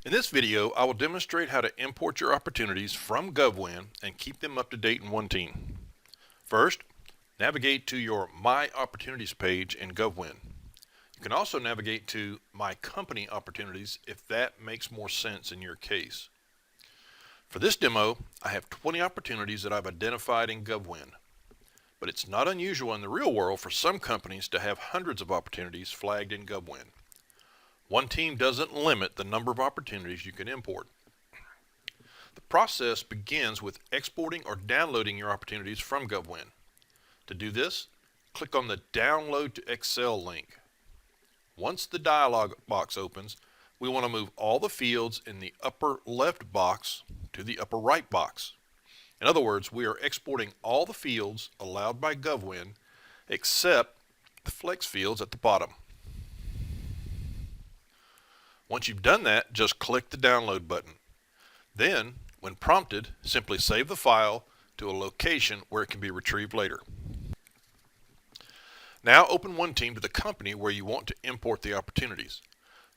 In this video, I will demonstrate how to import your opportunities from GovWin and keep them up to date in OneTeam. First, navigate to your My Opportunities page in GovWin. You can also navigate to My Company Opportunities if that makes more sense in your case. For this demo, I have 20 opportunities that I've identified in GovWin. But it's not unusual in the real world for some companies to have hundreds of opportunities flagged in GovWin. OneTeam doesn't limit the number of opportunities you can import. The process begins with exporting or downloading your opportunities from GovWin. To do this, click on the Download to Excel link. Once the dialog box opens, we want to move all the fields in the upper left box to the upper right box. In other words, we are exporting all the fields allowed by GovWin except the flex fields at the bottom. Once you've done that, just click the download button. Then, when prompted, simply save the file to a location where it can be retrieved later. Now open OneTeam to the company where you want to import the opportunities.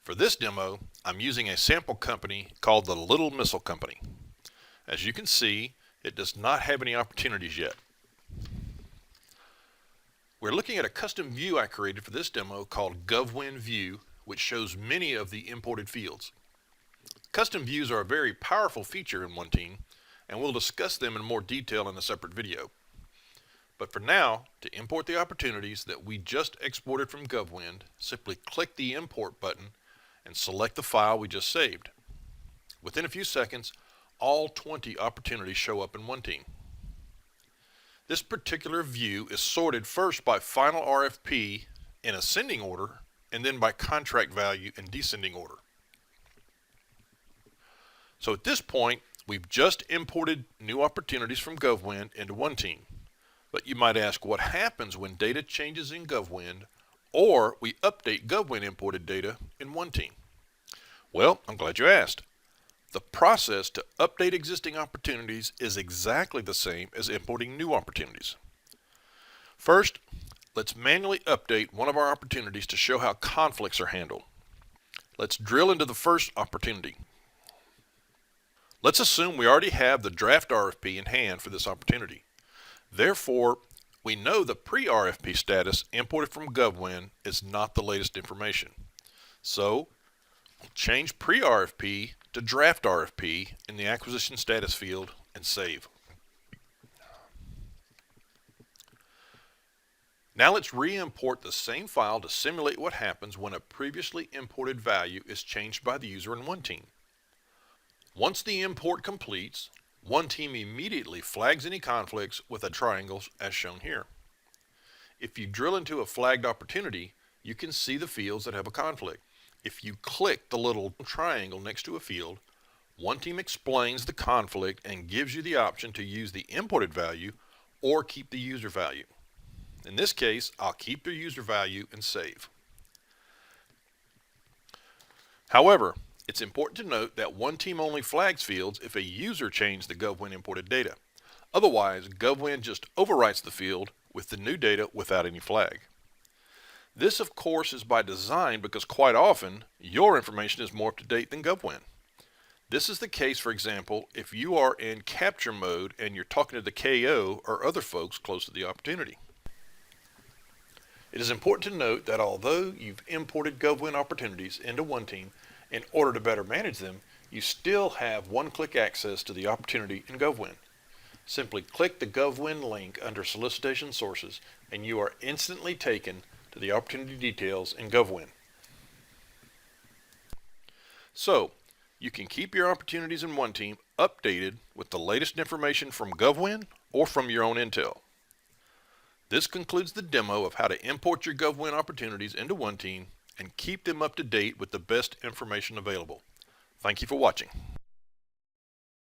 For this demo, I'm using a sample company called the Little Missile Company. As you can see, it does not have any opportunities yet. We're looking at a custom view I created for this demo called GovWin View, which shows many of the imported fields. Custom views are a very powerful feature in OneTeam, and we'll discuss them in more detail in a separate video. But for now, to import the opportunities that we just exported from GovWin, simply click the Import button and select the file we just saved. Within a few seconds, all 20 opportunities show up in OneTeam. This particular view is sorted first by final RFP in ascending order, and then by contract value in descending order. So at this point, we've just imported new opportunities from GovWin into OneTeam. But you might ask, what happens when data changes in GovWin or we update GovWin imported data in OneTeam? Well, I'm glad you asked. The process to update existing opportunities is exactly the same as importing new opportunities. First, let's manually update one of our opportunities to show how conflicts are handled. Let's drill into the first opportunity. Let's assume we already have the draft RFP in hand for this opportunity. Therefore, we know the pre-RFP status imported from GovWin is not the latest information. So, we'll change pre-RFP to draft RFP in the acquisition status field and save. Now let's re-import the same file to simulate what happens when a previously imported value is changed by the user in OneTeam. Once the import completes, OneTeam immediately flags any conflicts with a triangle as shown here. If you drill into a flagged opportunity, you can see the fields that have a conflict. If you click the little triangle next to a field, OneTeam explains the conflict and gives you the option to use the imported value or keep the user value. In this case, I'll keep the user value and save. However, it's important to note that OneTeam only flags fields if a user changed the GovWin imported data. Otherwise, GovWin just overwrites the field with the new data without any flag. This, of course, is by design because quite often, your information is more up to date than GovWin. This is the case, for example, if you are in capture mode and you're talking to the KO or other folks close to the opportunity. It is important to note that although you've imported GovWin opportunities into OneTeam in order to better manage them, you still have one-click access to the opportunity in GovWin. Simply click the GovWin link under Solicitation Sources and you are instantly taken to the opportunity details in GovWin. So, you can keep your opportunities in OneTeam updated with the latest information from GovWin or from your own intel. This concludes the demo of how to import your GovWin opportunities into OneTeam and keep them up to date with the best information available. Thank you for watching.